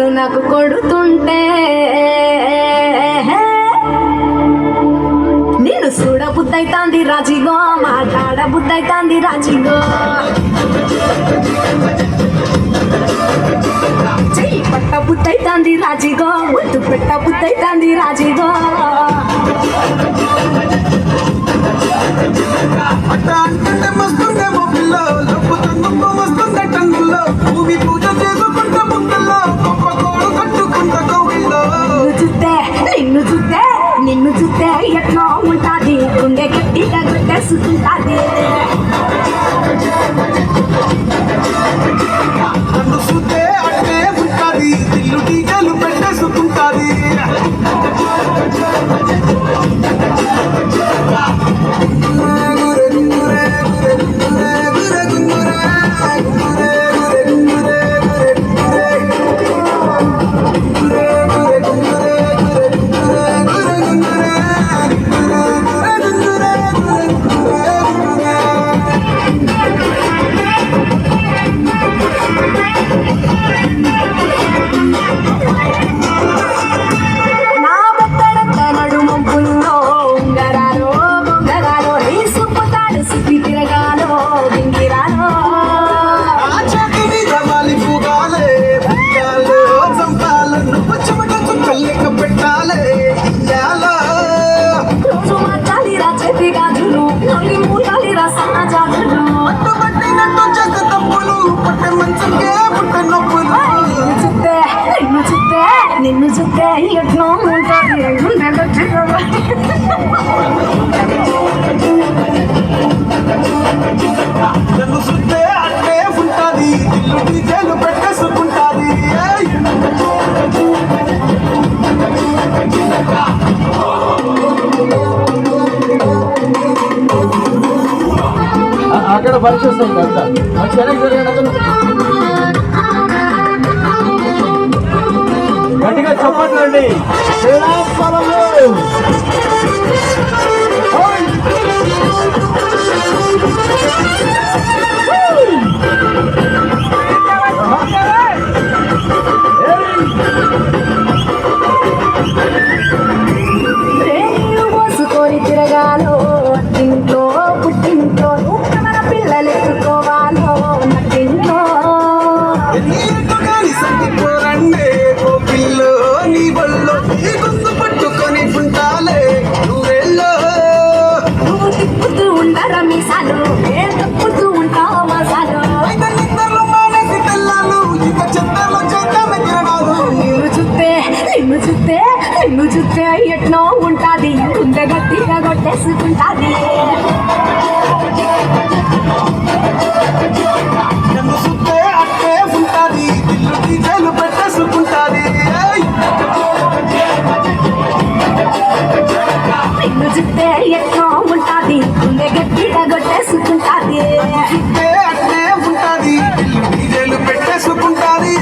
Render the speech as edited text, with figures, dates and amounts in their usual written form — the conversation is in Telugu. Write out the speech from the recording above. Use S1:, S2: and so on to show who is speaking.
S1: కన్ను నాకు కొడుతుంటే నేను చూడబుద్దైతాంది రాజిగో, మాట్లాడబుద్దైతాంది రాజిగో, చెయ్యి పట్టబుద్దైతాంది రాజిగో, ఒట్టు పెట్టబుద్దైతాంది రాజిగో. నిన్ను చూస్తే ఎట్లా ఉంటాది, గుండె గట్టిగా గుట్టేసుకుంటాది.
S2: నన్ను చూస్తే అట్టే ఉంటాది, ఇల్లు టీకలు పెట్టేసుకుంటాది. నిన్ను చూస్తే ఎట్లా ఉంటుంది, నన్ను చూస్తే అట్టే ఉంటుంది, ఇల్లు డీజేలు పెట్టేసుకుంటుంది.
S3: అక్కడ పరిచేస్తుంది అంతా గట్టిగా చెప్పట్లండి.
S1: మోసుకొని తిరగాలో ఇంట్లో పుట్టింట్లో, మన పిల్లలు ఎత్తుకోవాలో నట్టింట్లో.
S2: నీ బల్లో ఈ గుందు పట్టుకొని ఉంటాలే నువ్వెల్లో.
S1: నువ్వు తిప్పుతూ ఉండరా మీసాలు, ఏ తప్పుతూ ఉంటావు మసాలు.
S2: మానేసి తెల్లాలు ఇక చెత్తలో చేద్దామే తిరణాలు.
S1: నిన్ను చూస్తే ఎట్లా ఉంటాది, గుండె గట్టిగా కొట్టేసుకుంటాది.
S2: నన్ను చూస్తే అట్టే ఉంటాది, ఇల్లు డీజేలు పెట్టేసుకుంటాది.
S1: నిన్ను చూస్తే ఎట్లా ఉంటాది, గుండె గట్టిగా కొట్టేసుకుంటాది.
S2: చూస్తే అట్టే ఉంటాది, ఇల్లు డీజేలు పెట్టేసుకుంటాది.